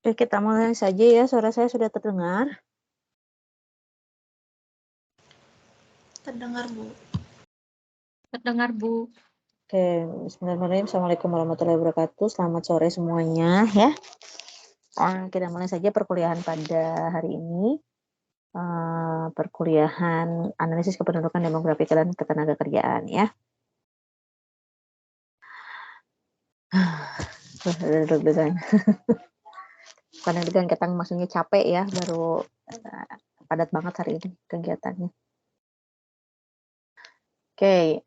Oke, kita mulai saja ya. Suara saya sudah terdengar? Terdengar, Bu. Terdengar, Bu. Oke, bismillahirrahmanirrahim. Assalamualaikum warahmatullahi wabarakatuh. Selamat sore semuanya ya. Kita mulai saja perkuliahan pada hari ini. Perkuliahan analisis kependudukan demografi dan ketenagakerjaan ya. Karena dengan kita maksudnya capek ya, baru padat banget hari ini kegiatannya. Oke,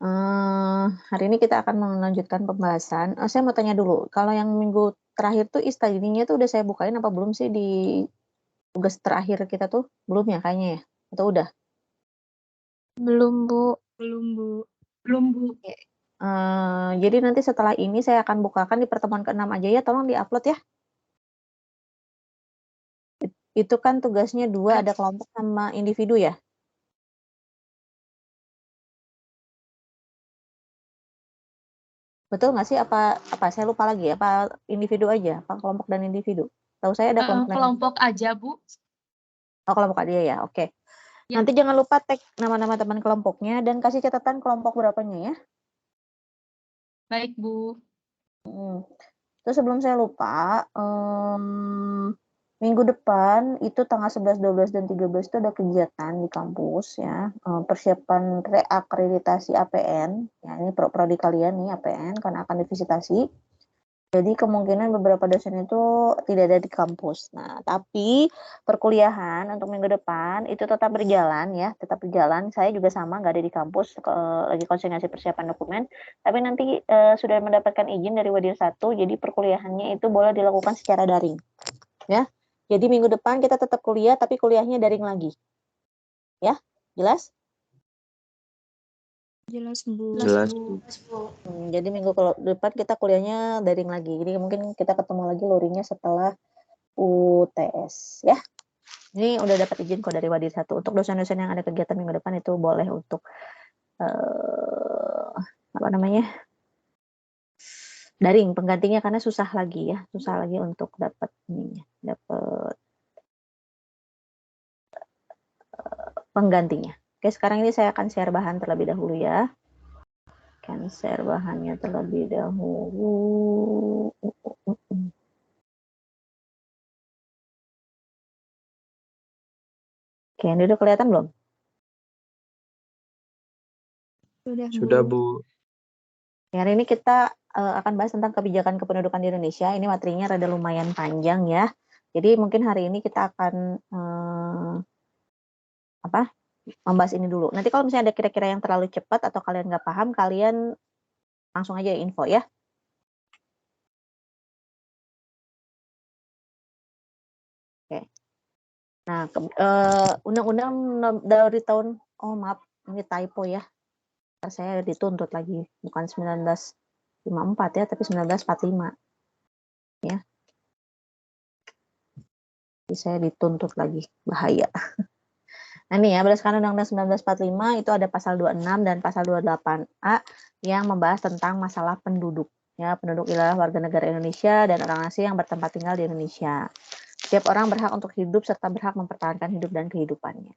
hari ini kita akan melanjutkan pembahasan. Saya mau tanya dulu, kalau yang minggu terakhir tuh study-nya tuh udah saya bukain apa belum sih di tugas terakhir kita tuh? Belum ya kayaknya ya? Atau udah? Belum, Bu. Belum, Bu. Belum, Bu. Oke. Jadi nanti setelah ini saya akan bukakan di pertemuan ke-6 aja ya, tolong di-upload ya. Itu kan tugasnya 2, ada kelompok sama individu ya? Betul nggak sih? Apa saya lupa lagi? Apa individu aja? Apa kelompok dan individu? Tahu saya ada kelompok dan Kelompok aja, Bu. Oh, kelompok aja ya, oke. Ya. Nanti jangan lupa tag nama-nama teman kelompoknya dan kasih catatan kelompok berapanya ya. Baik, Bu. Terus sebelum saya lupa, minggu depan itu tanggal 11, 12, dan 13 itu ada kegiatan di kampus ya, persiapan reakreditasi APN, ya ini prodi kalian nih APN karena akan divisitasi. Jadi kemungkinan beberapa dosen itu tidak ada di kampus. Nah, tapi perkuliahan untuk minggu depan itu tetap berjalan ya, tetap berjalan. Saya juga sama, nggak ada di kampus, lagi konsentrasi persiapan dokumen. Tapi nanti sudah mendapatkan izin dari Wadir 1, jadi perkuliahannya itu boleh dilakukan secara daring. Ya, jadi minggu depan kita tetap kuliah, tapi kuliahnya daring lagi. Ya, jelas? Jelas, Bu. Jelas, Bu. Jadi minggu depan kita kuliahnya daring lagi. Jadi mungkin kita ketemu lagi luringnya setelah UTS ya. Ini udah dapat izin kok dari Wadir 1. Untuk dosen-dosen yang ada kegiatan minggu depan itu boleh untuk daring penggantinya karena susah lagi untuk dapat penggantinya. Oke, sekarang ini saya akan share bahan terlebih dahulu ya. Akan share bahannya terlebih dahulu. Oke, ini udah kelihatan belum? Sudah, Bu. Hari ini kita akan bahas tentang kebijakan kependudukan di Indonesia. Ini materinya rada lumayan panjang ya. Jadi mungkin hari ini kita akan membahas ini dulu. Nanti kalau misalnya ada kira-kira yang terlalu cepat atau kalian nggak paham, kalian langsung aja info ya. Oke. Nah, undang-undang dari tahun, oh maaf, ini typo ya. Saya dituntut lagi, bukan 1954 ya, tapi 1945. Ya. Jadi saya dituntut lagi, bahaya. Nah ini ya, berdasarkan Undang-Undang 1945 itu ada pasal 26 dan pasal 28A yang membahas tentang masalah penduduk. Ya, penduduk ialah warga negara Indonesia dan orang asing yang bertempat tinggal di Indonesia. Setiap orang berhak untuk hidup serta berhak mempertahankan hidup dan kehidupannya.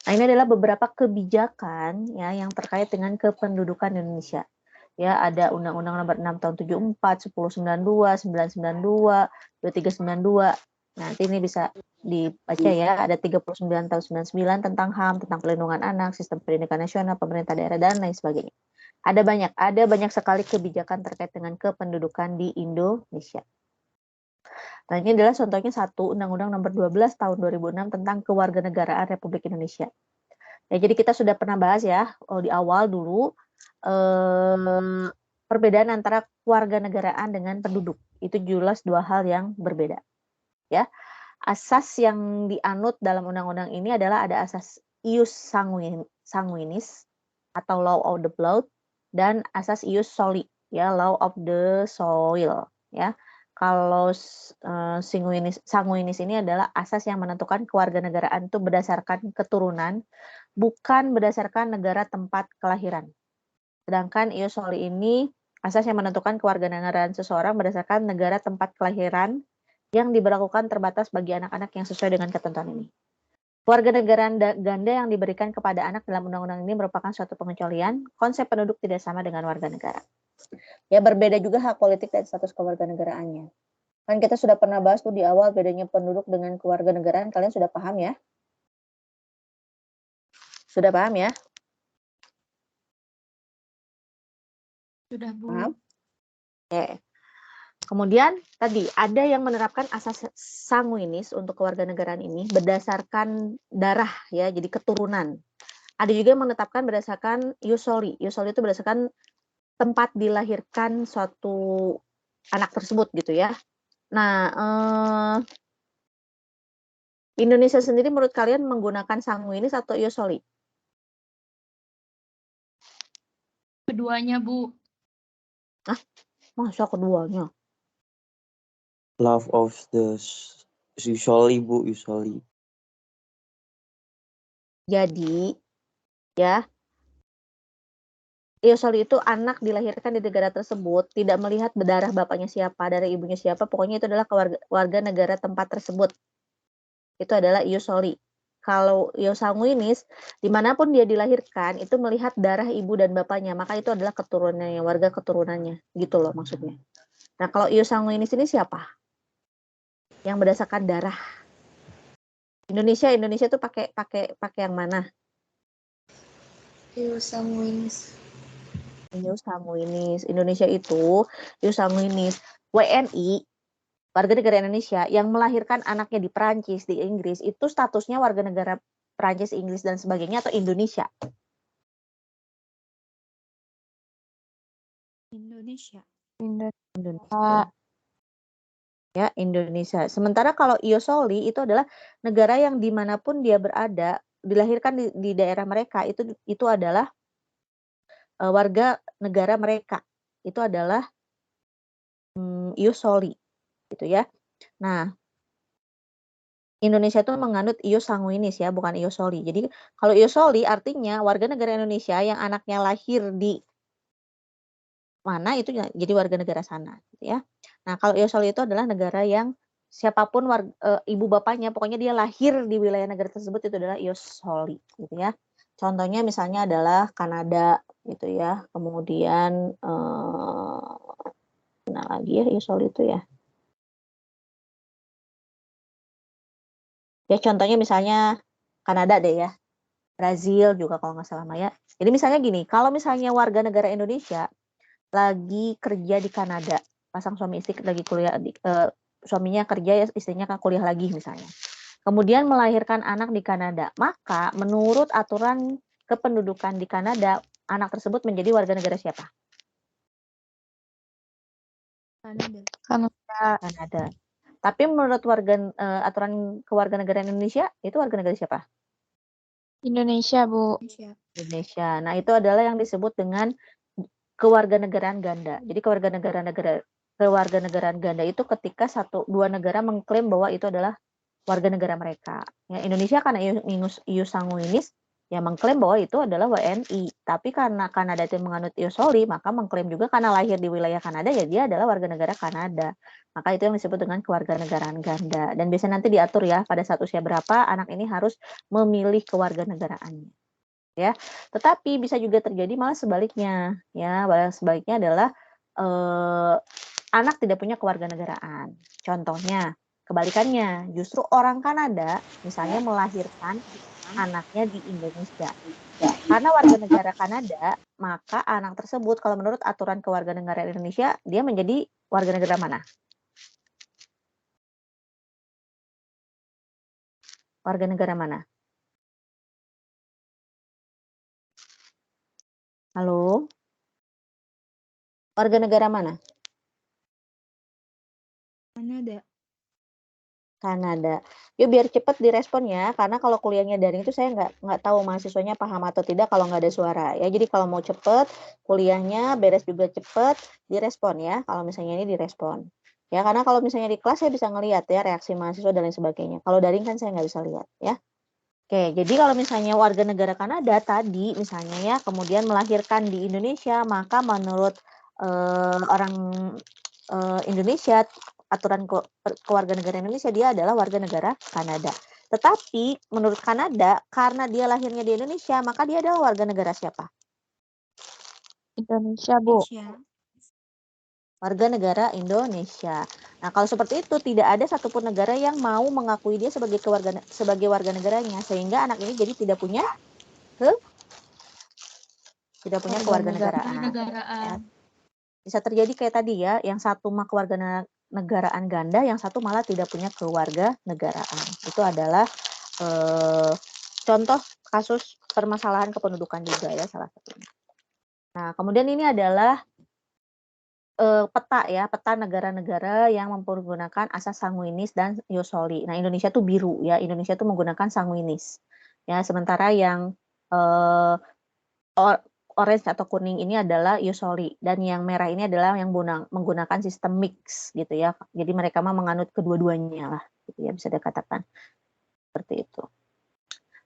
Nah, ini adalah beberapa kebijakan ya yang terkait dengan kependudukan Indonesia. Ya, ada Undang-Undang Nomor 6 Tahun 74, 1092, 992, 2392. Nanti ini bisa dibaca ya, ada 39 tahun 99 tentang HAM, tentang perlindungan anak, sistem pendidikan nasional, pemerintah daerah, dan lain sebagainya. Ada banyak sekali kebijakan terkait dengan kependudukan di Indonesia. Nah, ini adalah contohnya satu, Undang-Undang Nomor 12 Tahun 2006 tentang Kewarganegaraan Republik Indonesia. Ya, jadi kita sudah pernah bahas ya di awal dulu perbedaan antara kewarganegaraan dengan penduduk. Itu jelas dua hal yang berbeda. Ya. Asas yang dianut dalam undang-undang ini adalah ada asas ius sanguinis atau law of the blood dan asas ius soli ya, law of the soil ya. Kalau sanguinis ini adalah asas yang menentukan kewarganegaraan itu berdasarkan keturunan, bukan berdasarkan negara tempat kelahiran. Sedangkan ius soli ini asas yang menentukan kewarganegaraan seseorang berdasarkan negara tempat kelahiran yang diberlakukan terbatas bagi anak-anak yang sesuai dengan ketentuan ini. Kewarganegaraan ganda yang diberikan kepada anak dalam undang-undang ini merupakan suatu pengecualian. Konsep penduduk tidak sama dengan warga negara. Ya, berbeda juga hak politik dan status kewarganegaraannya. Kan kita sudah pernah bahas tuh di awal bedanya penduduk dengan kewarganegaraan. Kalian sudah paham ya? Sudah paham ya? Sudah, Bu. Paham? Oke. Kemudian tadi ada yang menerapkan asas sanguinis untuk kewarganegaraan ini berdasarkan darah ya, jadi keturunan. Ada juga yang menetapkan berdasarkan ius soli. Ius soli itu berdasarkan tempat dilahirkan suatu anak tersebut gitu ya. Nah, Indonesia sendiri menurut kalian menggunakan sanguinis atau ius soli? Keduanya, Bu. Masa keduanya? Love of the usually, Bu, usually. Jadi ya, ius soli itu anak dilahirkan di negara tersebut tidak melihat berdarah bapaknya siapa, darah ibunya siapa, pokoknya itu adalah warga negara tempat tersebut. Itu adalah ius soli. Kalau ius sanguinis, dimanapun dia dilahirkan itu melihat darah ibu dan bapaknya, maka itu adalah keturunannya, warga keturunannya, gitu loh maksudnya. Nah, kalau ius sanguinis ini siapa? Yang berdasarkan darah. Indonesia itu pakai yang mana? Ius sanguinis. Ius sanguinis. Indonesia itu ius sanguinis. WNI, warga negara Indonesia yang melahirkan anaknya di Perancis, di Inggris, itu statusnya warga negara Perancis, Inggris dan sebagainya atau Indonesia? Indonesia. Indonesia. Ya, Indonesia. Sementara kalau ius soli itu adalah negara yang dimanapun dia berada, dilahirkan di daerah mereka, itu adalah warga negara mereka. Itu adalah ius soli, gitu ya. Nah, Indonesia itu menganut ius sanguinis ya, bukan ius soli. Jadi kalau ius soli artinya warga negara Indonesia yang anaknya lahir di mana itu jadi warga negara sana, gitu ya. Nah, kalau ius soli itu adalah negara yang siapapun ibu bapaknya, pokoknya dia lahir di wilayah negara tersebut itu adalah ius soli, gitu ya. Contohnya misalnya adalah Kanada gitu ya. Kemudian mana lagi ya usually itu ya. Ya contohnya misalnya Kanada deh ya. Brazil juga kalau nggak salah Maya. Jadi misalnya gini, kalau misalnya warga negara Indonesia lagi kerja di Kanada, pasang suami istri lagi kuliah, suaminya kerja, istrinya kan kuliah lagi misalnya. Kemudian melahirkan anak di Kanada, maka menurut aturan kependudukan di Kanada, anak tersebut menjadi warga negara siapa? Kanada. Tapi menurut aturan kewarganegaraan Indonesia, itu warga negara siapa? Indonesia, Bu. Indonesia. Nah, itu adalah yang disebut dengan kewarganegaraan ganda. Jadi kewarganegaraan ganda itu ketika dua negara mengklaim bahwa itu adalah warga negara mereka. Ya, Indonesia karena ius sanguinis yang mengklaim bahwa itu adalah WNI. Tapi karena Kanada itu menganut ius soli, maka mengklaim juga karena lahir di wilayah Kanada, ya dia adalah warga negara Kanada. Maka itu yang disebut dengan kewarganegaraan ganda. Dan biasanya nanti diatur ya, pada saat usia berapa anak ini harus memilih kewarganegaraannya. Ya, tetapi bisa juga terjadi malah sebaliknya. Ya, sebaliknya adalah anak tidak punya kewarganegaraan. Contohnya, kebalikannya, justru orang Kanada misalnya melahirkan anaknya di Indonesia. Karena warga negara Kanada, maka anak tersebut kalau menurut aturan kewarganegaraan Indonesia, dia menjadi warga negara mana? Warga negara mana? Halo? Warga negara mana? Kanada. Yuk biar cepat direspon ya, karena kalau kuliahnya daring itu saya nggak tahu mahasiswanya paham atau tidak kalau nggak ada suara ya. Jadi kalau mau cepat, kuliahnya beres juga cepat, direspon ya. Kalau misalnya ini direspon. Ya, karena kalau misalnya di kelas saya bisa ngelihat ya reaksi mahasiswa dan lain sebagainya. Kalau daring kan saya nggak bisa lihat ya. Oke, jadi kalau misalnya warga negara Kanada tadi misalnya ya, kemudian melahirkan di Indonesia, maka menurut orang Indonesia, aturan kewarganegaraan Indonesia, dia adalah warga negara Kanada. Tetapi menurut Kanada, karena dia lahirnya di Indonesia, maka dia adalah warga negara siapa? Indonesia, Bu. Warga negara Indonesia. Nah, kalau seperti itu tidak ada satupun negara yang mau mengakui dia sebagai warga negaranya, sehingga anak ini jadi tidak punya kewarganegaraan. Ya. Bisa terjadi kayak tadi ya, yang satu mah kewarganegaraan ganda, yang satu malah tidak punya kewarganegaraan. Itu adalah contoh kasus permasalahan kependudukan juga ya salah satunya. Nah, kemudian ini adalah peta ya, peta negara-negara yang mempergunakan asas sanguinis dan ius soli. Nah, Indonesia tuh biru ya, Indonesia tuh menggunakan sanguinis. Ya, sementara yang orange atau kuning ini adalah ius soli dan yang merah ini adalah yang menggunakan sistem mix gitu ya. Jadi mereka mah menganut kedua-duanya lah gitu ya, bisa dikatakan seperti itu.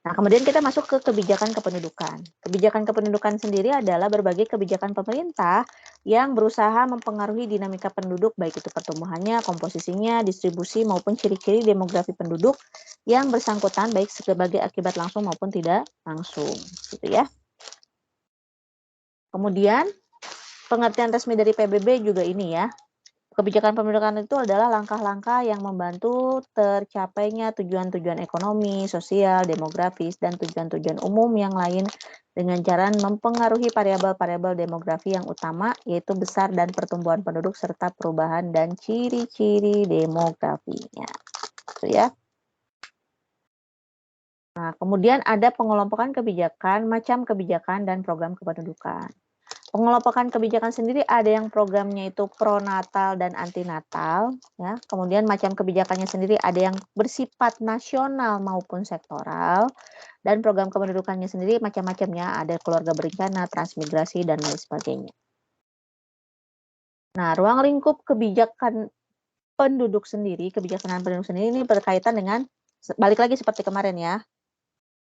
Nah, kemudian kita masuk ke kebijakan kependudukan. Kebijakan kependudukan sendiri adalah berbagai kebijakan pemerintah yang berusaha mempengaruhi dinamika penduduk, baik itu pertumbuhannya, komposisinya, distribusi, maupun ciri-ciri demografi penduduk yang bersangkutan baik sebagai akibat langsung maupun tidak langsung. Gitu ya. Kemudian, pengertian resmi dari PBB juga ini ya. Kebijakan pendudukan itu adalah langkah-langkah yang membantu tercapainya tujuan-tujuan ekonomi, sosial, demografis, dan tujuan-tujuan umum yang lain dengan cara mempengaruhi variabel-variabel demografi yang utama, yaitu besar dan pertumbuhan penduduk serta perubahan dan ciri-ciri demografinya. Itu ya. Nah, kemudian ada pengelompokan kebijakan, macam kebijakan, dan program kependudukan. Pengelompokan kebijakan sendiri ada yang programnya itu pronatal dan antinatal, ya. Kemudian macam kebijakannya sendiri ada yang bersifat nasional maupun sektoral, dan program kependudukannya sendiri macam-macamnya, ada keluarga berencana, transmigrasi, dan lain sebagainya. Nah, ruang lingkup kebijakan penduduk sendiri, kebijaksanaan penduduk sendiri ini berkaitan dengan, balik lagi seperti kemarin ya,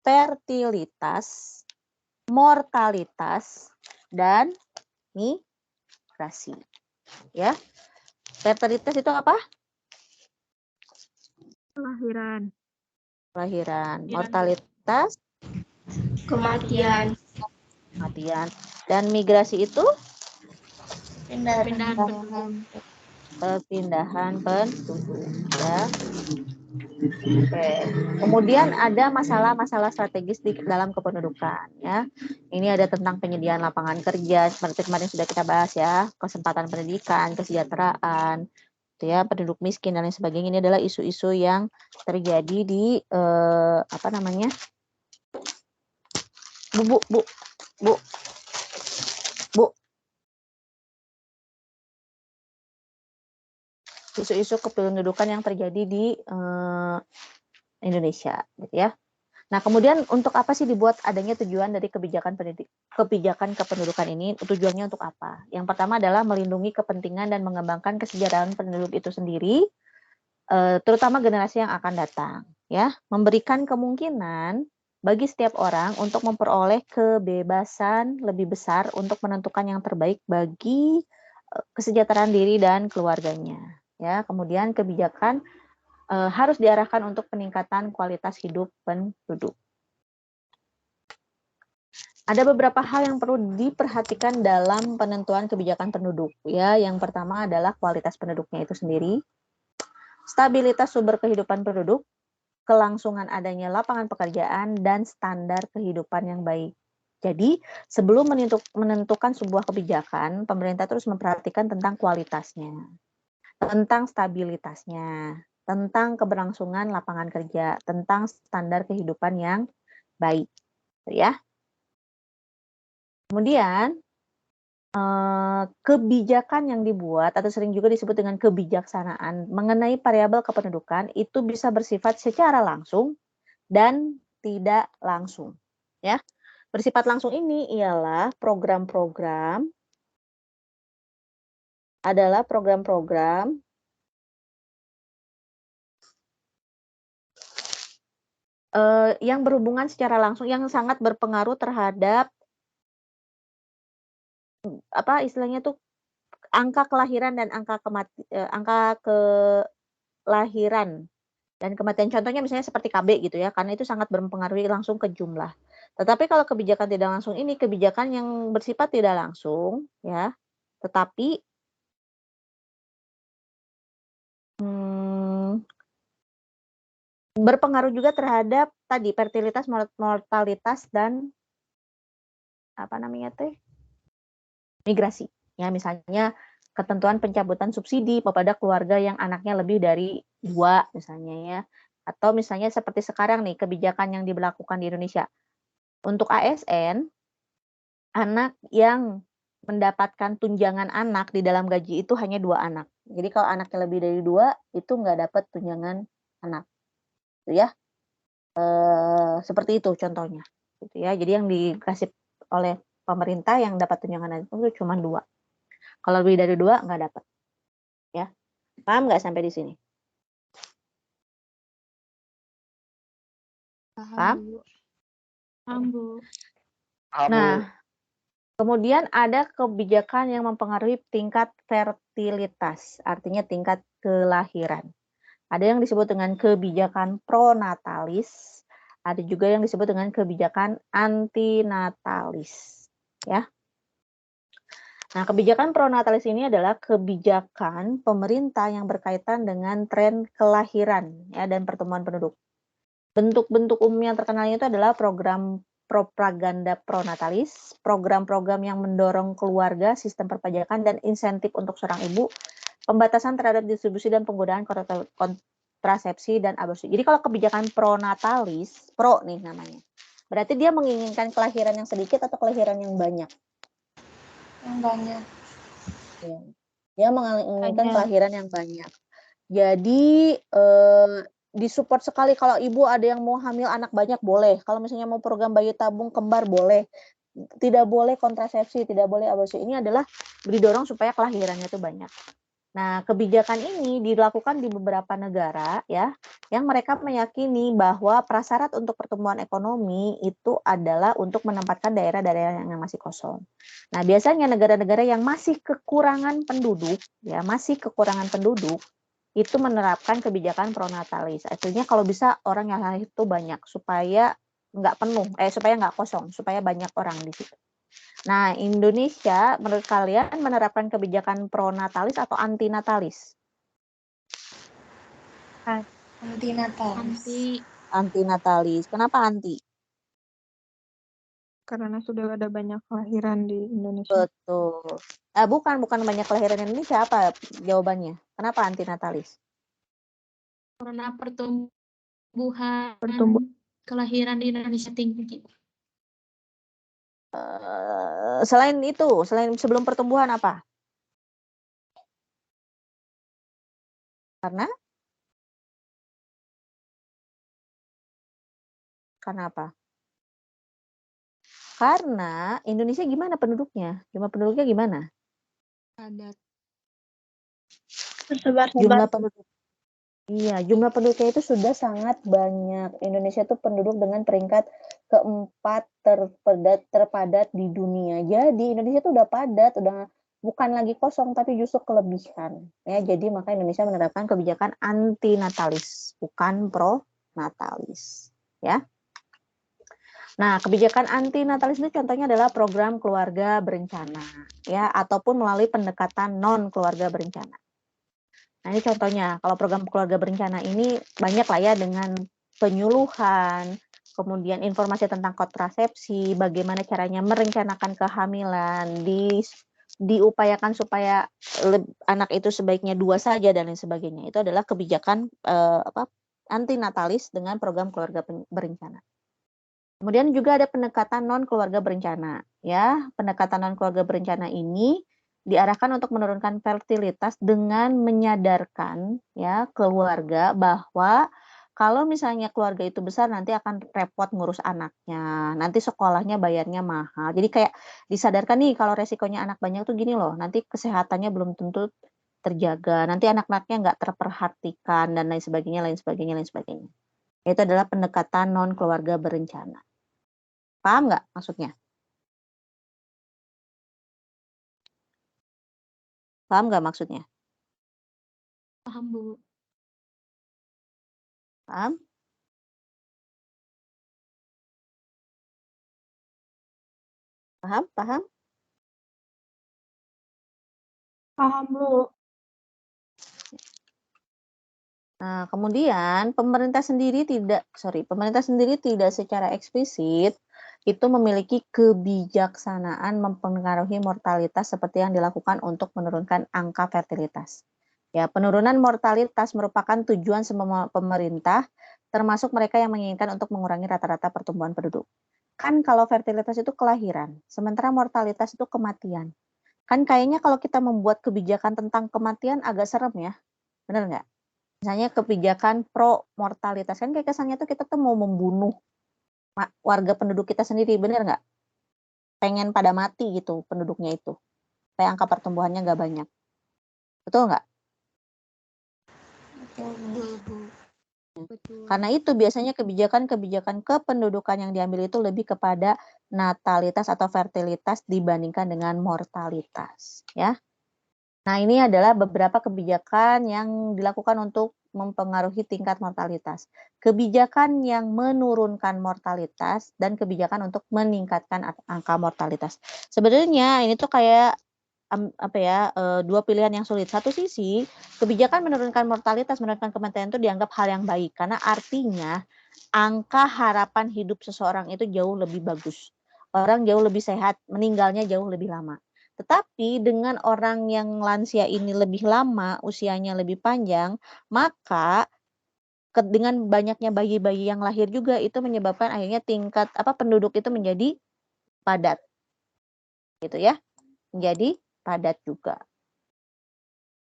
fertilitas, mortalitas, dan migrasi. Ya. Fertilitas itu apa? Kelahiran. Mortalitas? Kematian. Kematian. Dan migrasi itu Perpindahan penduduk. perpindahan penduduk ya. Oke. Kemudian ada masalah-masalah strategis di dalam kependudukan ya. Ini ada tentang penyediaan lapangan kerja seperti kemarin sudah kita bahas ya, kesempatan pendidikan, kesejahteraan, gitu ya, penduduk miskin dan lain sebagainya. Ini adalah isu-isu yang terjadi di apa namanya? Bu. Isu-isu kependudukan yang terjadi di Indonesia, gitu ya. Nah, kemudian untuk apa sih dibuat adanya tujuan dari kebijakan kependudukan ini? Tujuannya untuk apa? Yang pertama adalah melindungi kepentingan dan mengembangkan kesejahteraan penduduk itu sendiri, terutama generasi yang akan datang, ya. Memberikan kemungkinan bagi setiap orang untuk memperoleh kebebasan lebih besar untuk menentukan yang terbaik bagi kesejahteraan diri dan keluarganya. Ya, kemudian kebijakan harus diarahkan untuk peningkatan kualitas hidup penduduk. Ada beberapa hal yang perlu diperhatikan dalam penentuan kebijakan penduduk. Ya, yang pertama adalah kualitas penduduknya itu sendiri, stabilitas sumber kehidupan penduduk, kelangsungan adanya lapangan pekerjaan, dan standar kehidupan yang baik. Jadi, sebelum menentukan sebuah kebijakan, pemerintah terus memperhatikan tentang kualitasnya, tentang stabilitasnya, tentang keberlangsungan lapangan kerja, tentang standar kehidupan yang baik, ya. Kemudian kebijakan yang dibuat atau sering juga disebut dengan kebijaksanaan mengenai variabel kependudukan itu bisa bersifat secara langsung dan tidak langsung, ya. Bersifat langsung ini ialah program-program yang berhubungan secara langsung, yang sangat berpengaruh terhadap apa istilahnya tuh angka kelahiran dan angka kelahiran dan kematian. Contohnya misalnya seperti KB gitu ya, karena itu sangat berpengaruh langsung ke jumlah. Tetapi kalau kebijakan tidak langsung ini kebijakan yang bersifat tidak langsung ya, tetapi berpengaruh juga terhadap tadi fertilitas, mortalitas, dan apa namanya teh migrasi. Ya, misalnya ketentuan pencabutan subsidi kepada keluarga yang anaknya lebih dari 2 misalnya ya. Atau misalnya seperti sekarang nih kebijakan yang diberlakukan di Indonesia. Untuk ASN, anak yang mendapatkan tunjangan anak di dalam gaji itu hanya 2 anak. Jadi kalau anaknya lebih dari 2 itu nggak dapat tunjangan anak. Gitu ya. Seperti itu contohnya. Gitu ya. Jadi yang dikasih oleh pemerintah yang dapat tunjangan anak itu cuma 2. Kalau lebih dari 2 nggak dapat. Ya. Paham nggak sampai di sini? Paham? Paham, Bu. Nah, kemudian ada kebijakan yang mempengaruhi tingkat fertilitas, artinya tingkat kelahiran. Ada yang disebut dengan kebijakan pronatalis, ada juga yang disebut dengan kebijakan antinatalis. Ya. Nah, kebijakan pronatalis ini adalah kebijakan pemerintah yang berkaitan dengan tren kelahiran ya, dan pertumbuhan penduduk. Bentuk-bentuk umum yang terkenalnya itu adalah program propaganda pronatalis, program-program yang mendorong keluarga, sistem perpajakan, dan insentif untuk seorang ibu, pembatasan terhadap distribusi dan penggunaan kontrasepsi dan aborsi. Jadi kalau kebijakan pronatalis, pro nih namanya, berarti dia menginginkan kelahiran yang sedikit atau kelahiran yang banyak? Yang banyak. Ya. Dia menginginkan kelahiran yang banyak. Jadi disupport sekali kalau ibu ada yang mau hamil anak banyak boleh. Kalau misalnya mau program bayi tabung kembar boleh. Tidak boleh kontrasepsi, tidak boleh aborsi. Ini adalah didorong supaya kelahirannya itu banyak. Nah, kebijakan ini dilakukan di beberapa negara ya, yang mereka meyakini bahwa prasyarat untuk pertumbuhan ekonomi itu adalah untuk menempatkan daerah-daerah yang masih kosong. Nah, biasanya negara-negara yang masih kekurangan penduduk ya, itu menerapkan kebijakan pronatalis. Artinya kalau bisa orang yang lahir itu banyak supaya nggak penuh, supaya nggak kosong, supaya banyak orang di situ. Nah, Indonesia menurut kalian menerapkan kebijakan pronatalis atau antinatalis? Antinatalis. Antinatalis. Kenapa anti? Karena sudah ada banyak kelahiran di Indonesia. Betul. Bukan banyak kelahiran Indonesia. Apa jawabannya? Kenapa antinatalis? Karena pertumbuhan kelahiran di Indonesia tinggi. Selain itu, selain sebelum pertumbuhan apa? Karena apa? Karena Indonesia gimana penduduknya? Jumlah penduduknya gimana? Padat. Jumlah penduduk. Iya, jumlah penduduknya itu sudah sangat banyak. Indonesia itu penduduk dengan peringkat keempat terpadat di dunia. Jadi Indonesia itu udah padat, udah bukan lagi kosong tapi justru kelebihan. Ya, jadi maka Indonesia menerapkan kebijakan antinatalis, bukan pronatalis. Ya. Nah, kebijakan antinatalis ini contohnya adalah program keluarga berencana, ya, ataupun melalui pendekatan non keluarga berencana. Nah, ini contohnya, kalau program keluarga berencana ini banyak lah ya dengan penyuluhan, kemudian informasi tentang kontrasepsi, bagaimana caranya merencanakan kehamilan, diupayakan supaya anak itu sebaiknya 2 saja dan lain sebagainya. Itu adalah kebijakan antinatalis dengan program keluarga berencana. Kemudian juga ada pendekatan non keluarga berencana, ya. Pendekatan non keluarga berencana ini diarahkan untuk menurunkan fertilitas dengan menyadarkan ya keluarga bahwa kalau misalnya keluarga itu besar nanti akan repot ngurus anaknya, nanti sekolahnya bayarnya mahal. Jadi kayak disadarkan nih kalau resikonya anak banyak tuh gini loh, nanti kesehatannya belum tentu terjaga, nanti anak-anaknya nggak terperhatikan dan lain sebagainya. Itu adalah pendekatan non keluarga berencana. Paham nggak maksudnya? Paham nggak maksudnya? Paham, Bu. Paham? Paham? Paham, Bu. Nah, kemudian pemerintah sendiri tidak secara eksplisit itu memiliki kebijaksanaan mempengaruhi mortalitas seperti yang dilakukan untuk menurunkan angka fertilitas. Ya, penurunan mortalitas merupakan tujuan semua pemerintah, termasuk mereka yang menginginkan untuk mengurangi rata-rata pertumbuhan penduduk. Kan kalau fertilitas itu kelahiran, sementara mortalitas itu kematian. Kan kayaknya kalau kita membuat kebijakan tentang kematian agak serem ya, benar nggak? Misalnya kebijakan pro mortalitas, kan kayak kesannya tuh kita tuh mau membunuh warga penduduk kita sendiri, bener nggak? Pengen pada mati gitu penduduknya itu, supaya angka pertumbuhannya nggak banyak. Betul nggak? Betul, Bu. Betul. Karena itu biasanya kebijakan kependudukan yang diambil itu lebih kepada natalitas atau fertilitas dibandingkan dengan mortalitas, ya. Nah, ini adalah beberapa kebijakan yang dilakukan untuk mempengaruhi tingkat mortalitas. Kebijakan yang menurunkan mortalitas dan kebijakan untuk meningkatkan angka mortalitas. Sebenarnya ini tuh kayak dua pilihan yang sulit. Satu sisi, kebijakan menurunkan mortalitas, menurunkan kematian itu dianggap hal yang baik karena artinya angka harapan hidup seseorang itu jauh lebih bagus. Orang jauh lebih sehat, meninggalnya jauh lebih lama. Tetapi dengan orang yang lansia ini lebih lama, usianya lebih panjang, maka dengan banyaknya bayi-bayi yang lahir juga itu menyebabkan akhirnya tingkat penduduk itu menjadi padat. Gitu ya. Menjadi padat juga.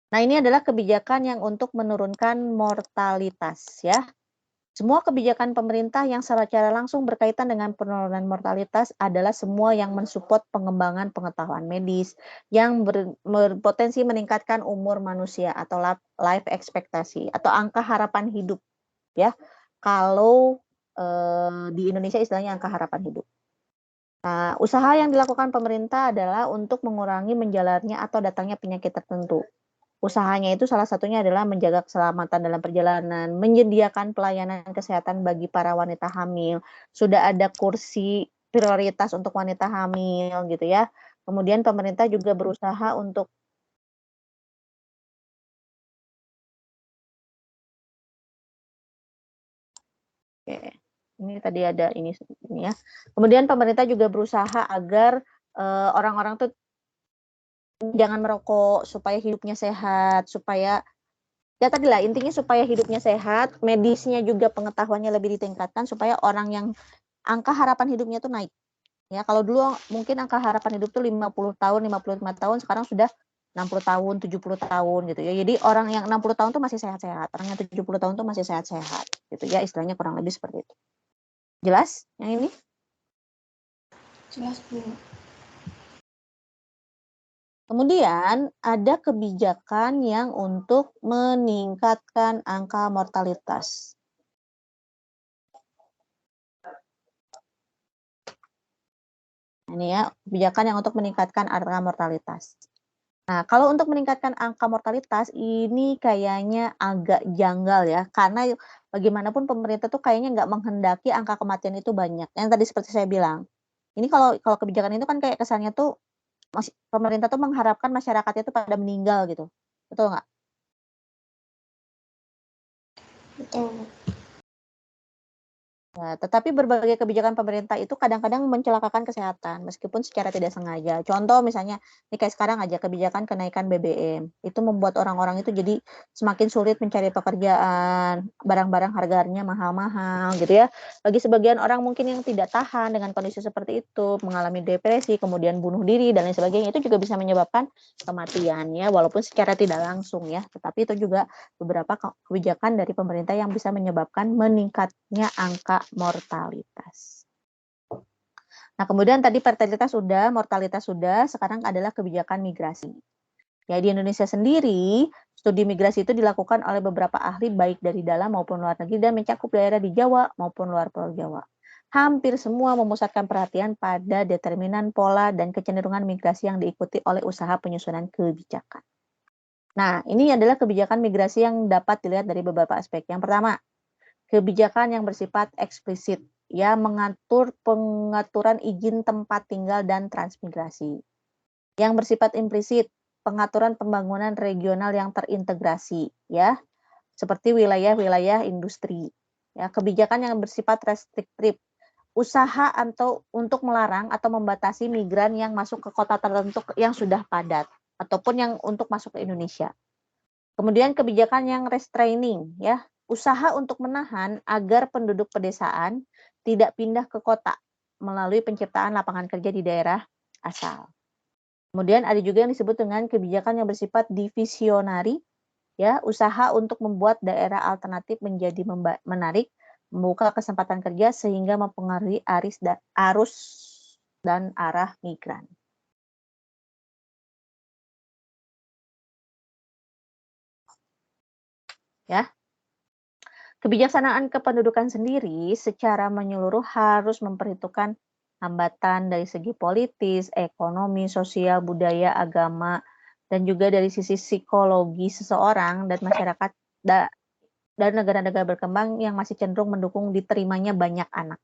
Nah, ini adalah kebijakan yang untuk menurunkan mortalitas ya. Semua kebijakan pemerintah yang secara langsung berkaitan dengan penurunan mortalitas adalah semua yang mensupport pengembangan pengetahuan medis yang berpotensi meningkatkan umur manusia atau life expectancy atau angka harapan hidup ya. Kalau di Indonesia istilahnya angka harapan hidup. Nah, usaha yang dilakukan pemerintah adalah untuk mengurangi menjalarnya atau datangnya penyakit tertentu. usahanya itu salah satunya adalah menjaga keselamatan dalam perjalanan, menyediakan pelayanan kesehatan bagi para wanita hamil, sudah ada kursi prioritas untuk wanita hamil gitu ya. Kemudian pemerintah juga berusaha untuk Oke, ini tadi ada ini ya. Kemudian pemerintah juga berusaha agar orang-orang tuh jangan merokok supaya hidupnya sehat, supaya ya tadi lah intinya supaya hidupnya sehat, medisnya juga pengetahuannya lebih ditingkatkan supaya orang yang angka harapan hidupnya tuh naik. Ya, kalau dulu mungkin angka harapan hidup tuh 50 tahun, 55 tahun, sekarang sudah 60 tahun, 70 tahun gitu ya. Jadi orang yang 60 tahun tuh masih sehat-sehat, orang yang 70 tahun tuh masih sehat-sehat gitu ya, istilahnya kurang lebih seperti itu. Jelas yang ini? Jelas, Bu. Kemudian ada kebijakan yang untuk meningkatkan angka mortalitas. Ini ya, kebijakan yang untuk meningkatkan angka mortalitas. Nah, kalau untuk meningkatkan angka mortalitas ini kayaknya agak janggal ya, karena bagaimanapun pemerintah tuh kayaknya nggak menghendaki angka kematian itu banyak. Yang tadi seperti saya bilang, ini kalau kebijakan itu kan kayak kesannya tuh pemerintah tuh mengharapkan masyarakatnya tuh pada meninggal gitu, betul nggak? Betul. Ya, tetapi berbagai kebijakan pemerintah itu kadang-kadang mencelakakan kesehatan meskipun secara tidak sengaja. Contoh misalnya, ini kayak sekarang aja kebijakan kenaikan BBM. Itu membuat orang-orang itu jadi semakin sulit mencari pekerjaan, barang-barang harganya mahal-mahal gitu ya. Bagi sebagian orang mungkin yang tidak tahan dengan kondisi seperti itu, mengalami depresi, kemudian bunuh diri dan lain sebagainya, itu juga bisa menyebabkan kematian ya, walaupun secara tidak langsung ya. Tetapi itu juga beberapa kebijakan dari pemerintah yang bisa menyebabkan meningkatnya angka mortalitas. Nah, kemudian tadi fertilitas sudah, mortalitas sudah, sekarang adalah kebijakan migrasi. Ya, di Indonesia sendiri, studi migrasi itu dilakukan oleh beberapa ahli baik dari dalam maupun luar negeri dan mencakup daerah di Jawa maupun luar Pulau Jawa. Hampir semua memusatkan perhatian pada determinan pola dan kecenderungan migrasi yang diikuti oleh usaha penyusunan kebijakan. Nah, ini adalah kebijakan migrasi yang dapat dilihat dari beberapa aspek. Yang pertama, kebijakan yang bersifat eksplisit, ya mengatur pengaturan izin tempat tinggal dan transmigrasi. Yang bersifat implisit, pengaturan pembangunan regional yang terintegrasi, ya, seperti wilayah-wilayah industri. Ya, kebijakan yang bersifat restriktif, usaha atau untuk melarang atau membatasi migran yang masuk ke kota tertentu yang sudah padat ataupun yang untuk masuk ke Indonesia. Kemudian kebijakan yang restraining, ya, usaha untuk menahan agar penduduk pedesaan tidak pindah ke kota melalui penciptaan lapangan kerja di daerah asal. Kemudian ada juga yang disebut dengan kebijakan yang bersifat divisionari, ya, usaha untuk membuat daerah alternatif menjadi menarik, membuka kesempatan kerja sehingga mempengaruhi arus dan arah migran. Ya. Kebijaksanaan kependudukan sendiri secara menyeluruh harus memperhitungkan hambatan dari segi politis, ekonomi, sosial, budaya, agama, dan juga dari sisi psikologi seseorang dan masyarakat dan negara-negara berkembang yang masih cenderung mendukung diterimanya banyak anak.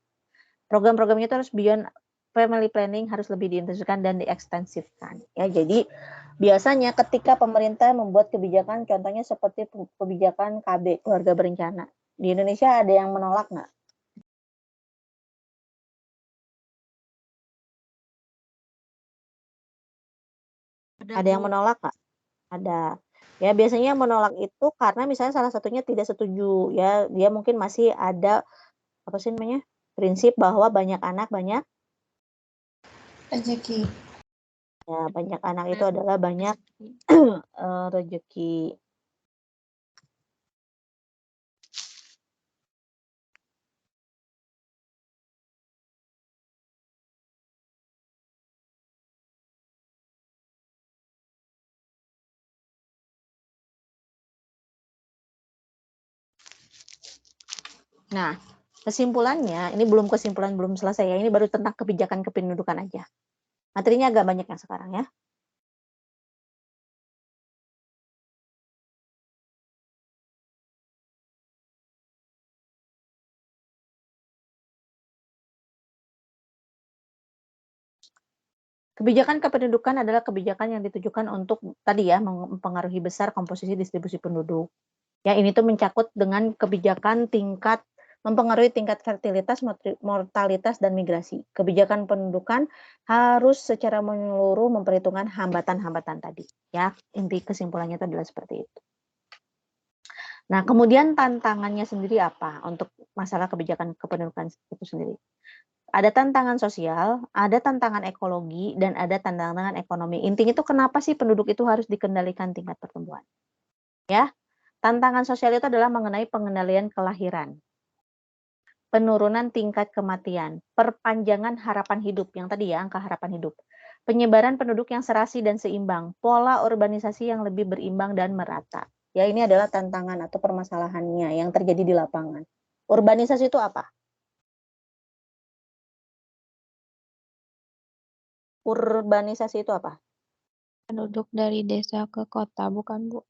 Program-programnya itu harus beyond family planning, harus lebih diintensifkan dan diekstensifkan. Ya, jadi biasanya ketika pemerintah membuat kebijakan, contohnya seperti kebijakan KB, keluarga berencana. Di Indonesia ada yang menolak nggak? Ada yang menolak nggak? Ada. Ya, biasanya yang menolak itu karena misalnya salah satunya tidak setuju. Ya, dia mungkin masih ada apa sih namanya, prinsip bahwa banyak anak banyak rezeki. Ya, banyak anak itu adalah banyak rezeki. Nah, kesimpulannya, ini belum selesai ya, ini baru tentang kebijakan kependudukan aja. Materinya agak banyak yang sekarang ya. Kebijakan kependudukan adalah kebijakan yang ditujukan untuk tadi ya mempengaruhi besar komposisi distribusi penduduk. Ya, ini tuh mencakup dengan kebijakan mempengaruhi tingkat fertilitas, mortalitas dan migrasi. Kebijakan pendudukan harus secara menyeluruh memperhitungkan hambatan-hambatan tadi. Ya, inti kesimpulannya itu adalah seperti itu. Nah, kemudian tantangannya sendiri apa untuk masalah kebijakan kependudukan itu sendiri? Ada tantangan sosial, ada tantangan ekologi, dan ada tantangan ekonomi. Intinya itu kenapa sih penduduk itu harus dikendalikan tingkat pertumbuhan? Ya, tantangan sosial itu adalah mengenai pengendalian kelahiran, penurunan tingkat kematian, perpanjangan harapan hidup, yang tadi ya angka harapan hidup, penyebaran penduduk yang serasi dan seimbang, pola urbanisasi yang lebih berimbang dan merata. Ya, ini adalah tantangan atau permasalahannya yang terjadi di lapangan. Urbanisasi itu apa? Urbanisasi itu apa? Penduduk dari desa ke kota, bukan Bu?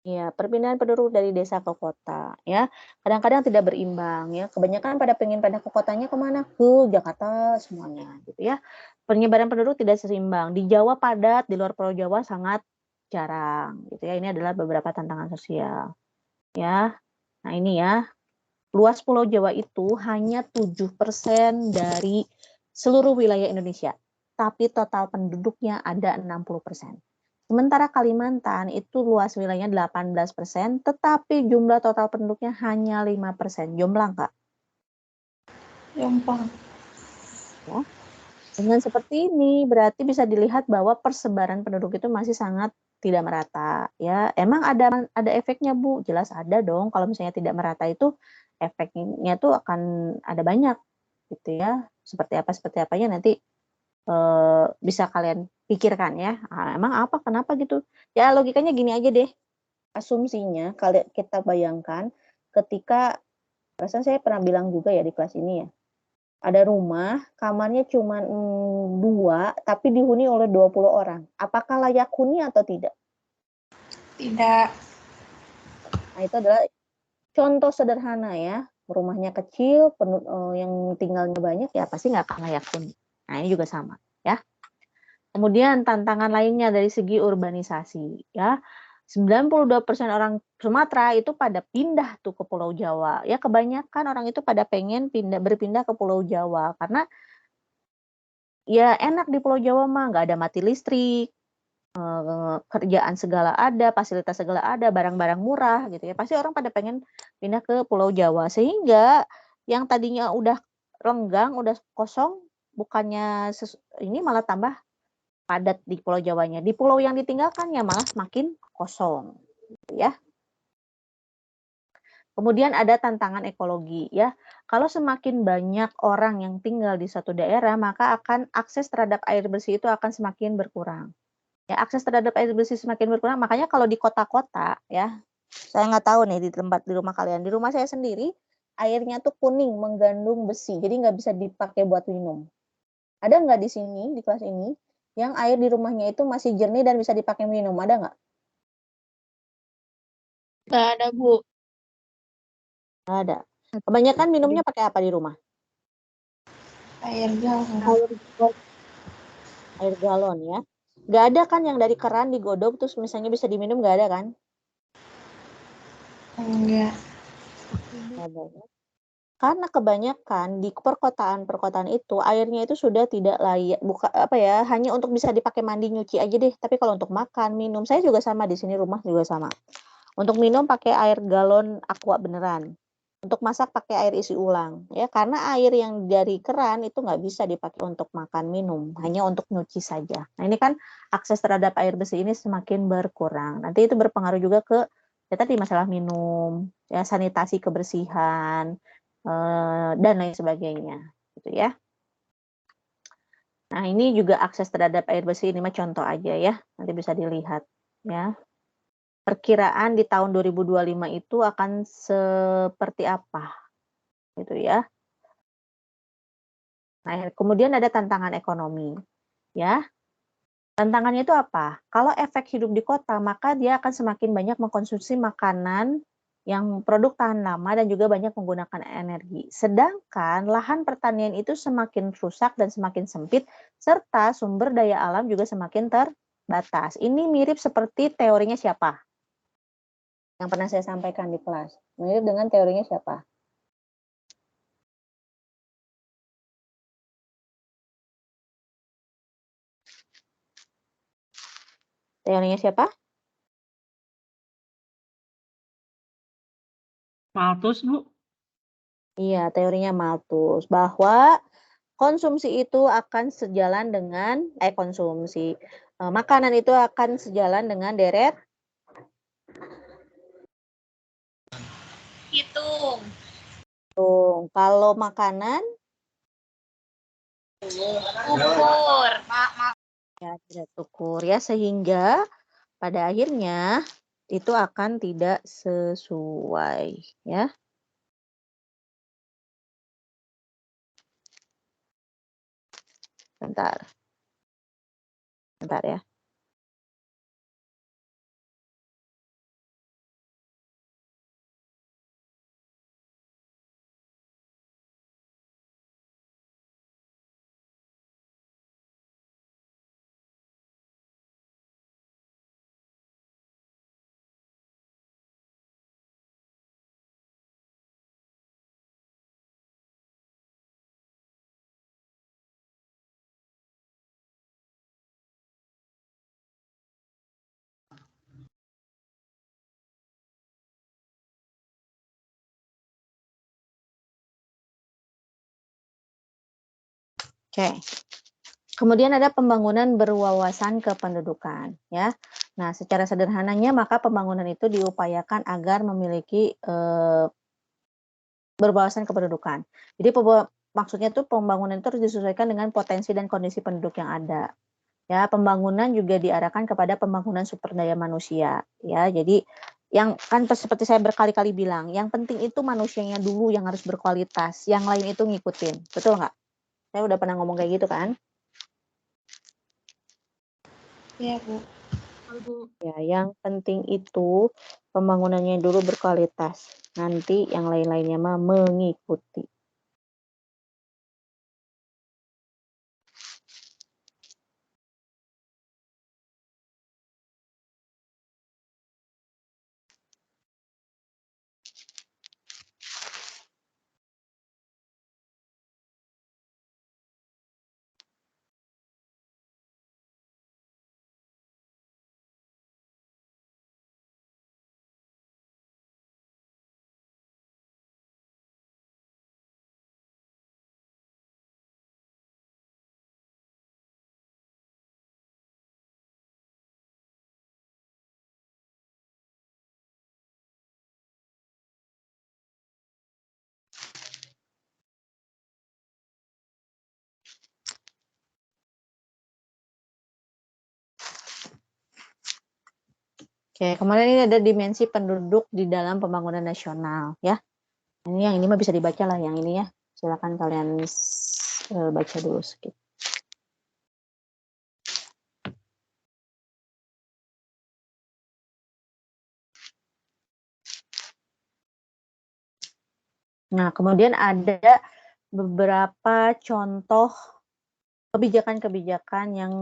Ya, perpindahan penduduk dari desa ke kota, ya. Kadang-kadang tidak berimbang, ya. Kebanyakan pada pengen pindah ke kotanya kemana? Ke Jakarta semuanya, gitu ya. Penyebaran penduduk tidak seimbang. Di Jawa padat, di luar Pulau Jawa sangat jarang, gitu ya. Ini adalah beberapa tantangan sosial, ya. Nah, ini ya. Luas Pulau Jawa itu hanya 7% dari seluruh wilayah Indonesia, tapi total penduduknya ada 60%. Sementara Kalimantan itu luas wilayahnya 18%, tetapi jumlah total penduduknya hanya 5%. Jomplang, Kak? Jomplang. Ya. Dengan seperti ini, berarti bisa dilihat bahwa persebaran penduduk itu masih sangat tidak merata. Ya, emang ada efeknya, Bu? Jelas ada dong. Kalau misalnya tidak merata itu efeknya tuh akan ada banyak, gitu ya. Seperti apanya nanti bisa kalian pikirkan ya. Emang apa? Kenapa gitu? Ya logikanya gini aja deh. Asumsinya kalau kita bayangkan ketika, perasaan saya pernah bilang juga ya di kelas ini ya. Ada rumah, kamarnya cuma 2, tapi dihuni oleh 20 orang. Apakah layak huni atau tidak? Tidak. Nah, itu adalah contoh sederhana ya. Rumahnya kecil, yang tinggalnya banyak, ya pasti nggak akan layak huni. Nah, ini juga sama ya. Kemudian tantangan lainnya dari segi urbanisasi ya. 92% orang Sumatera itu pada pindah tuh ke Pulau Jawa. Ya kebanyakan orang itu pada pengen berpindah ke Pulau Jawa karena ya enak di Pulau Jawa mah, nggak ada mati listrik, kerjaan segala ada, fasilitas segala ada, barang-barang murah gitu ya. Pasti orang pada pengen pindah ke Pulau Jawa. Sehingga yang tadinya udah renggang, udah kosong, bukannya ini malah tambah padat di Pulau Jawanya. Di pulau yang ditinggalkan ya malah semakin kosong, gitu ya. Kemudian ada tantangan ekologi ya. Kalau semakin banyak orang yang tinggal di suatu daerah, maka akan akses terhadap air bersih itu akan semakin berkurang. Ya, akses terhadap air bersih semakin berkurang. Makanya kalau di kota-kota ya, saya nggak tahu nih di rumah kalian. Di rumah saya sendiri airnya tuh kuning mengandung besi, jadi nggak bisa dipakai buat minum. Ada nggak di sini di kelas ini yang air di rumahnya itu masih jernih dan bisa dipakai minum? Ada nggak? Nggak ada, Bu. Nggak ada. Kebanyakan minumnya pakai apa di rumah? Air galon. Air galon ya. Nggak ada kan yang dari keran digodok terus misalnya bisa diminum, nggak ada kan? Enggak. Nggak ada. Karena kebanyakan di perkotaan itu airnya itu sudah tidak layak, hanya untuk bisa dipakai mandi, nyuci aja deh. Tapi kalau untuk makan, minum, saya juga sama di sini rumah juga sama. Untuk minum pakai air galon aqua beneran. Untuk masak pakai air isi ulang, ya karena air yang dari keran itu nggak bisa dipakai untuk makan minum, hanya untuk nyuci saja. Nah ini kan akses terhadap air bersih ini semakin berkurang. Nanti itu berpengaruh juga ke ya tadi masalah minum, ya sanitasi kebersihan dan lain sebagainya, gitu ya. Nah ini juga akses terhadap air bersih ini mah contoh aja ya, nanti bisa dilihat ya. Perkiraan di tahun 2025 itu akan seperti apa, gitu ya. Nah, kemudian ada tantangan ekonomi, ya. Tantangannya itu apa? Kalau efek hidup di kota, maka dia akan semakin banyak mengkonsumsi makanan yang produk tahan lama dan juga banyak menggunakan energi. Sedangkan lahan pertanian itu semakin rusak dan semakin sempit, serta sumber daya alam juga semakin terbatas. Ini mirip seperti teorinya siapa? Yang pernah saya sampaikan di kelas. Mirip dengan teorinya siapa? Teorinya siapa? Malthus, Bu. Iya, teorinya Malthus. Bahwa konsumsi itu akan sejalan dengan, makanan itu akan sejalan dengan deret Hitung. Kalau makanan Ukur. ya tidak ukur ya, sehingga pada akhirnya itu akan tidak sesuai ya. Bentar ya. Oke. Kemudian ada pembangunan berwawasan kependudukan ya. Nah, secara sederhananya maka pembangunan itu diupayakan agar memiliki berwawasan kependudukan. Jadi maksudnya tuh pembangunan itu harus disesuaikan dengan potensi dan kondisi penduduk yang ada. Ya, pembangunan juga diarahkan kepada pembangunan sumber daya manusia ya. Jadi yang kan seperti saya berkali-kali bilang, yang penting itu manusianya dulu yang harus berkualitas, yang lain itu ngikutin. Betul nggak? Saya udah pernah ngomong kayak gitu kan? Iya, Bu. Ya, yang penting itu pembangunannya dulu berkualitas. Nanti yang lain-lainnya mah mengikuti. Oke, kemudian ini ada dimensi penduduk di dalam pembangunan nasional ya. Yang ini mah bisa dibaca lah yang ini ya. Silakan kalian baca dulu sedikit. Nah, kemudian ada beberapa contoh kebijakan-kebijakan yang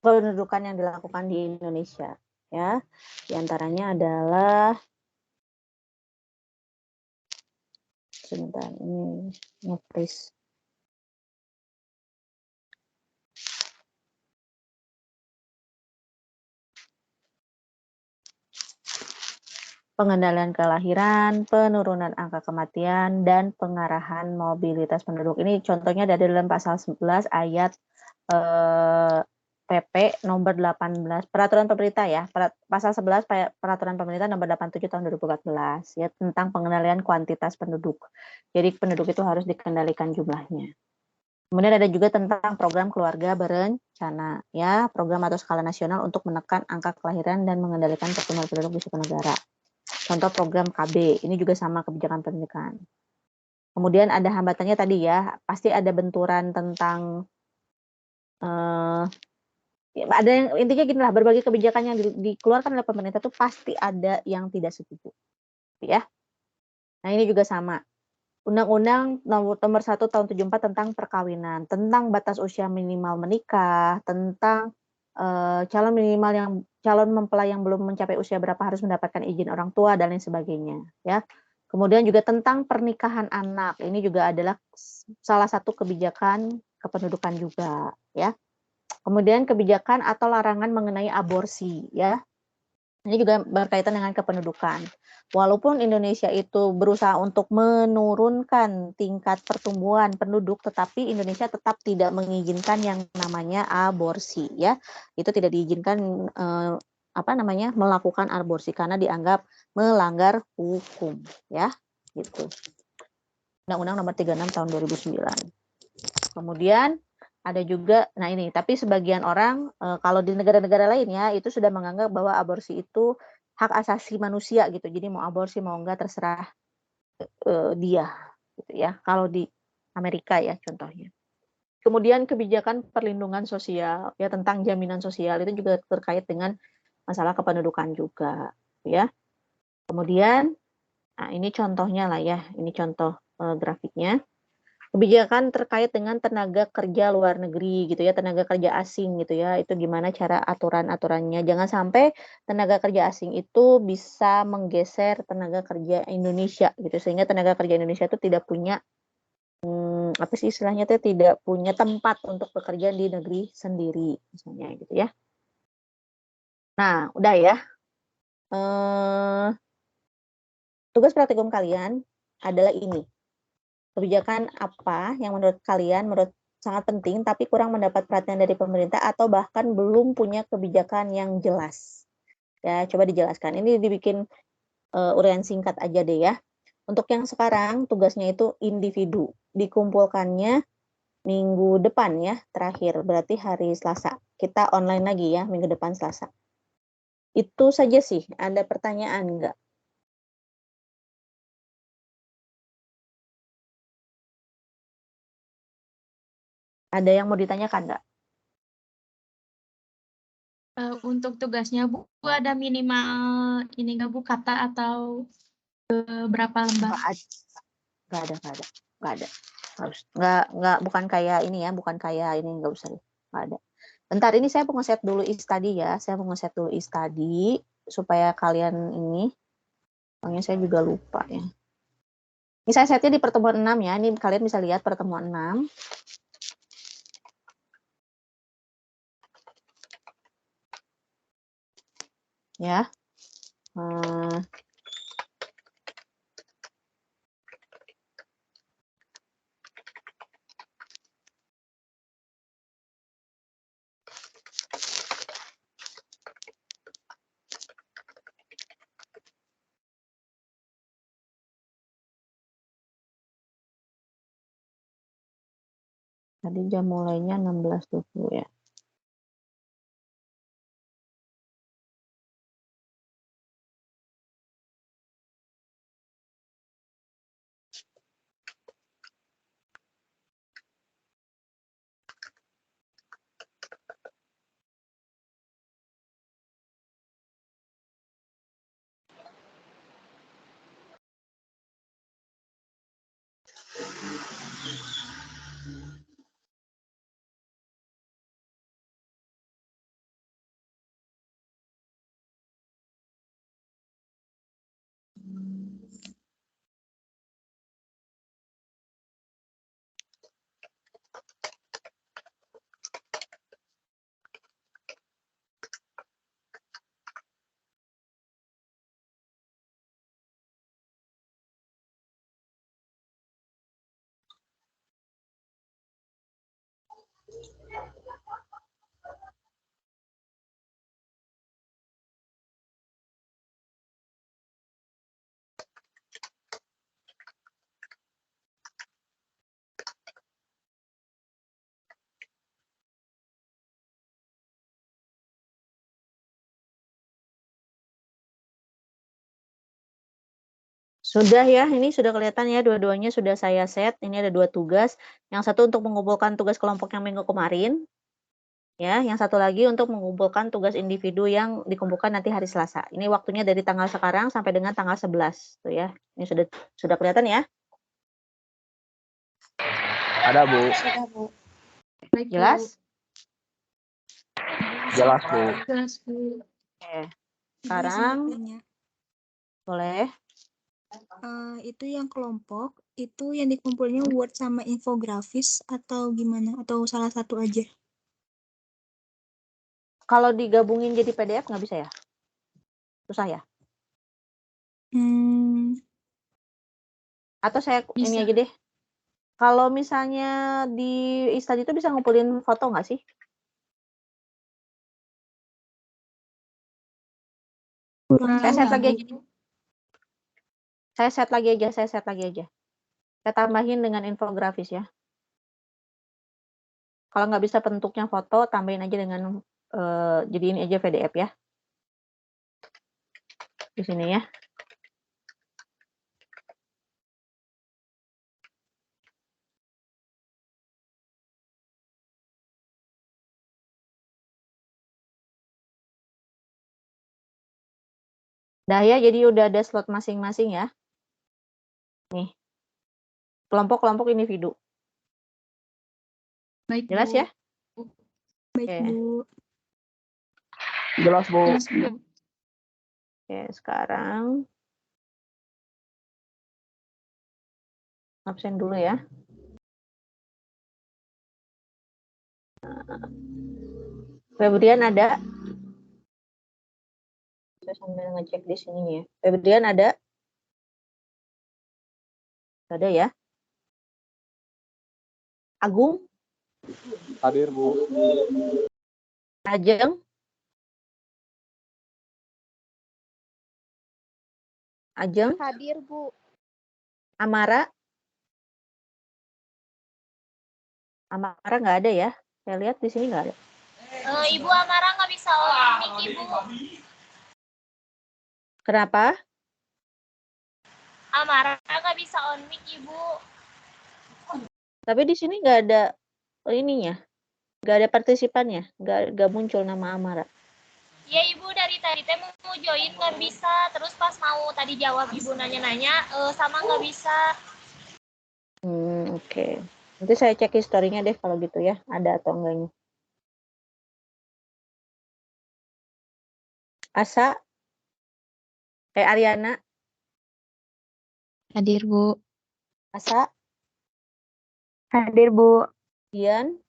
pendudukan yang dilakukan di Indonesia ya. Di antaranya adalah sebentar ini nge-freeze. Pengendalian kelahiran, penurunan angka kematian, dan pengarahan mobilitas penduduk. Ini contohnya ada dalam pasal 11 ayat PP nomor 18, peraturan pemerintah ya, pasal 11 peraturan pemerintah nomor 87 tahun 2014 ya, tentang pengendalian kuantitas penduduk. Jadi penduduk itu harus dikendalikan jumlahnya. Kemudian ada juga tentang program keluarga berencana ya, program atau skala nasional untuk menekan angka kelahiran dan mengendalikan pertumbuhan penduduk di suatu negara. Contoh program KB, ini juga sama kebijakan pendidikan. Kemudian ada hambatannya tadi ya, pasti ada benturan tentang ada yang intinya gini lah, berbagai kebijakan yang dikeluarkan oleh pemerintah itu pasti ada yang tidak setuju. ya. Nah, ini juga sama. Undang-Undang nomor 1 tahun 74 tentang perkawinan, tentang batas usia minimal menikah, tentang calon mempelai yang belum mencapai usia berapa harus mendapatkan izin orang tua dan lain sebagainya, ya. Kemudian juga tentang pernikahan anak. Ini juga adalah salah satu kebijakan kependudukan juga, ya. Kemudian kebijakan atau larangan mengenai aborsi, ya. Ini juga berkaitan dengan kependudukan. Walaupun Indonesia itu berusaha untuk menurunkan tingkat pertumbuhan penduduk, tetapi Indonesia tetap tidak mengizinkan yang namanya aborsi, ya. Itu tidak diizinkan melakukan aborsi karena dianggap melanggar hukum, ya. Gitu. Undang-Undang Nomor 36 tahun 2009. Kemudian ada juga, nah ini, tapi sebagian orang kalau di negara-negara lainnya itu sudah menganggap bahwa aborsi itu hak asasi manusia gitu. Jadi mau aborsi mau enggak terserah dia gitu ya. Kalau di Amerika ya contohnya. Kemudian kebijakan perlindungan sosial ya, tentang jaminan sosial itu juga terkait dengan masalah kependudukan juga ya. Kemudian nah ini contohnya lah ya. Ini contoh grafiknya. Kebijakan terkait dengan tenaga kerja luar negeri gitu ya, tenaga kerja asing gitu ya, itu gimana cara aturan-aturannya. Jangan sampai tenaga kerja asing itu bisa menggeser tenaga kerja Indonesia gitu, sehingga tenaga kerja Indonesia itu tidak punya apa sih istilahnya itu, tidak punya tempat untuk bekerja di negeri sendiri misalnya gitu ya. Nah, udah ya. Tugas praktikum kalian adalah ini. Kebijakan apa yang menurut kalian sangat penting tapi kurang mendapat perhatian dari pemerintah atau bahkan belum punya kebijakan yang jelas? Ya, coba dijelaskan. Ini dibikin uraian singkat aja deh ya. Untuk yang sekarang tugasnya itu individu. Dikumpulkannya minggu depan ya, terakhir. Berarti hari Selasa. Kita online lagi ya, minggu depan Selasa. Itu saja sih. Ada pertanyaan enggak? Ada yang mau ditanyakan enggak? Untuk tugasnya Bu, ada minimal ini nggak Bu, kata atau berapa lembar? Nggak ada. Harus bukan kayak ini ya, bukan kayak ini, nggak usah, nggak ada. Bentar, ini saya mau nge-set dulu e-study ya, supaya kalian ini, soalnya saya juga lupa ya. Ini saya setnya di pertemuan 6 ya, ini kalian bisa lihat pertemuan 6. Ya. Tadi jam mulainya 16.20 ya. Sudah ya, ini sudah kelihatan ya, dua-duanya sudah saya set. Ini ada 2 tugas. Yang satu untuk mengumpulkan tugas kelompok yang minggu kemarin. Ya, yang satu lagi untuk mengumpulkan tugas individu yang dikumpulkan nanti hari Selasa. Ini waktunya dari tanggal sekarang sampai dengan tanggal 11 tuh ya. Ini sudah kelihatan ya? Ada, Bu. Sudah, Bu. Baik, Bu. Jelas? Jelas, Bu. Jelas, Bu. Oke. Ibu Sekarang izin bertanya. boleh. Itu yang kelompok, itu yang dikumpulnya Word sama infografis atau gimana? Atau salah satu aja? Kalau digabungin jadi PDF nggak bisa ya? Susah ya? Atau saya ini Bisa. aja deh. Kalau misalnya di Instad itu bisa ngumpulin foto nggak sih? Kurang Saya tahu set ya, lagi Bu. aja. Saya set lagi aja. Saya tambahin dengan infografis ya. Kalau nggak bisa bentuknya foto, tambahin aja dengan jadiin aja PDF ya. Di sini ya. Dah ya, jadi udah ada slot masing-masing ya. Nih. Kelompok-kelompok individu. Baik, Jelas Bu. ya? Baik, Oke. Bu. Jelas, Bu. Jelas, Bu. Oke, sekarang absen dulu ya. Febrian ada? Saya sambil ngecek di sini ya. Febrian ada? Ada ya. Agung? Hadir, Bu. Ajeng? Ajeng? Hadir, Bu. Amara? Amara nggak ada ya? Saya lihat di sini nggak ada. Ibu Amara nggak bisa on mic, Ibu. Kenapa? Amara nggak bisa on mic, Ibu. Tapi di sini nggak ada ininya. Nggak ada partisipannya. Nggak muncul nama Amara. Ya, Ibu dari tadi teh mau join nggak bisa. Terus pas mau tadi jawab Ibu nanya-nanya, sama nggak bisa. Oke. Nanti saya cek historinya deh kalau gitu ya. Ada atau enggaknya. Asa? Ariana? Hadir, Bu. Asa? Hadir, Bu. Dian?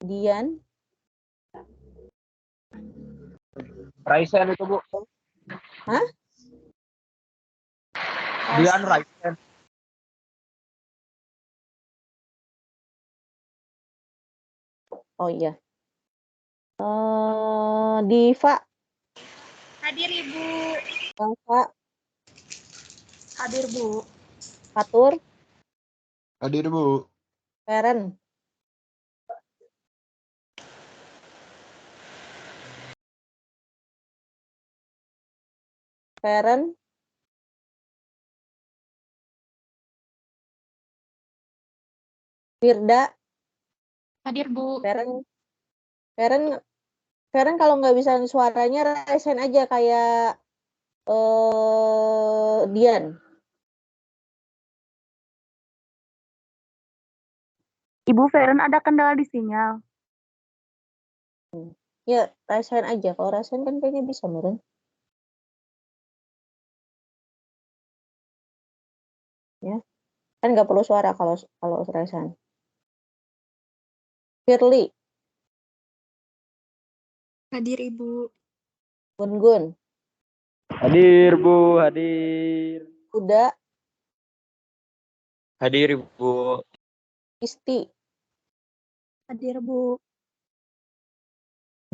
Dian? Raisen itu, Bu. Hah? Dian Raisen. Oh iya. Diva? Hadir, Ibu. Elsa? Hadir, Bu. Fatur? Hadir, Bu. Feren? Feren? Firda? Hadir, Bu. Feren kalau nggak bisa suaranya raisen aja kayak Dian. Ibu Feren ada kendala di sinyal. Ya, raisen aja. Kalau raisen kan kayaknya bisa, Meren. Ya. Kan nggak perlu suara kalau raisen. Firly? Hadir, Ibu. Gun-gun? Hadir, Bu. Hadir. Kuda? Hadir, Bu. Isti? Hadir, Bu.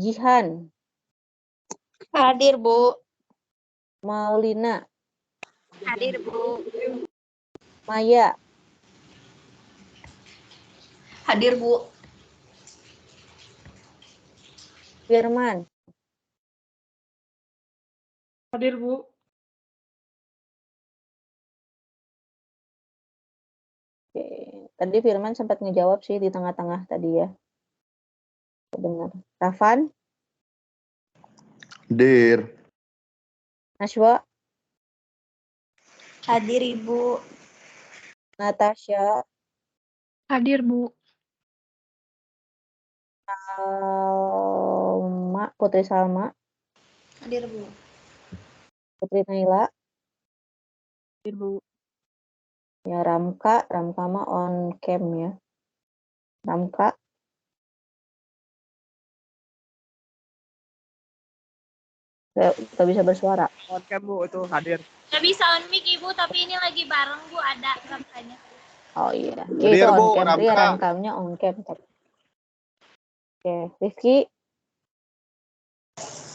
Jihan? Hadir, Bu. Maulina? Hadir, Bu. Maya? Hadir, Bu. Firman? Hadir, Bu. Oke. Tadi Firman sempat ngejawab sih di tengah-tengah tadi ya. Benar. Rafan, Hadir. Najwa, Hadir Ibu. Natasha, Hadir, Bu. Salma, Putri Salma, Hadir Bu. Putri Naila, Hadir, Bu. ya Ramka mah on cam ya. Ramka, gak bisa bersuara. On cam Bu itu hadir. Nggak bisa on mic Ibu, tapi ini lagi bareng Bu, ada Ramkanya. Oh iya, ya Hadir, itu on Bu, cam. Tadi ya Ramka. Ramkamnya on cam. Oke, Rifki,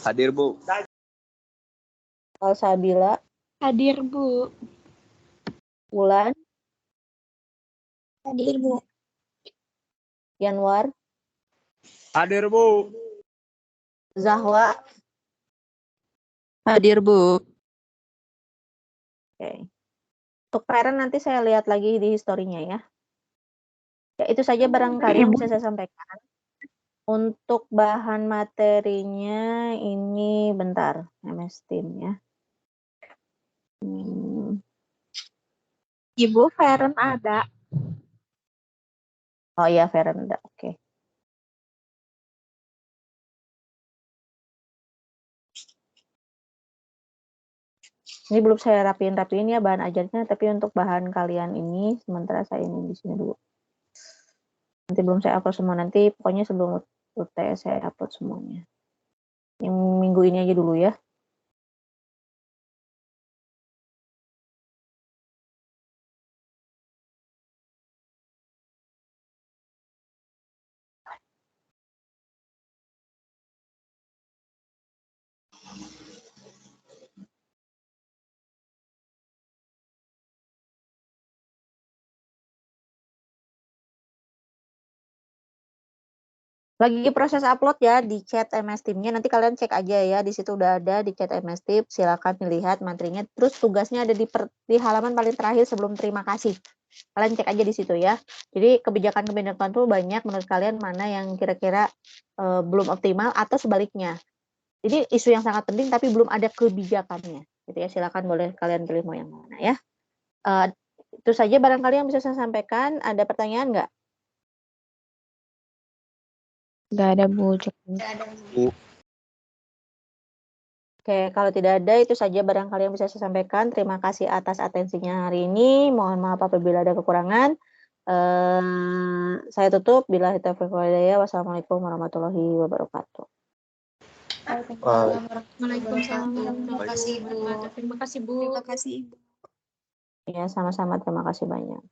Hadir Bu. Salsabila, Hadir, Bu. Wulan, Hadir Bu. Yanwar, Hadir Bu. Zahwa. Hadir, Bu. Oke. Untuk parent nanti saya lihat lagi di historinya ya. Ya itu saja barangkali yang bisa saya sampaikan. Untuk bahan materinya ini bentar, MS Team ya. Ibu Feren ada. Oh iya, Veranda. Oke. Ini belum saya rapiin ya bahan ajarnya, tapi untuk bahan kalian ini sementara saya ini di sini dulu. Nanti belum saya upload semua, nanti pokoknya sebelum UTS saya upload semuanya. Yang minggu ini aja dulu ya. Lagi proses upload ya di chat MS Team-nya. Nanti kalian cek aja ya, di situ udah ada di chat MS Team. Silakan dilihat materinya. Terus tugasnya ada di halaman paling terakhir sebelum terima kasih. Kalian cek aja di situ ya. Jadi kebijakan-kebijakan tuh banyak, menurut kalian mana yang kira-kira belum optimal atau sebaliknya. Jadi isu yang sangat penting tapi belum ada kebijakannya. Gitu ya. Silakan boleh kalian pilih mau yang mana ya. Itu saja barangkali yang bisa saya sampaikan. Ada pertanyaan nggak? Nggak ada, Bu. Cukup. Oke, kalau tidak ada itu saja barangkali yang bisa saya sampaikan. Terima kasih atas atensinya hari ini. Mohon maaf apabila ada kekurangan. Saya tutup. Bila taufiq wal hidayah. Wassalamualaikum warahmatullahi wabarakatuh. Waalaikumsalam. Terima kasih Bu. Terima kasih Bu. Terima kasih Ibu. Ya, sama-sama. Terima kasih banyak.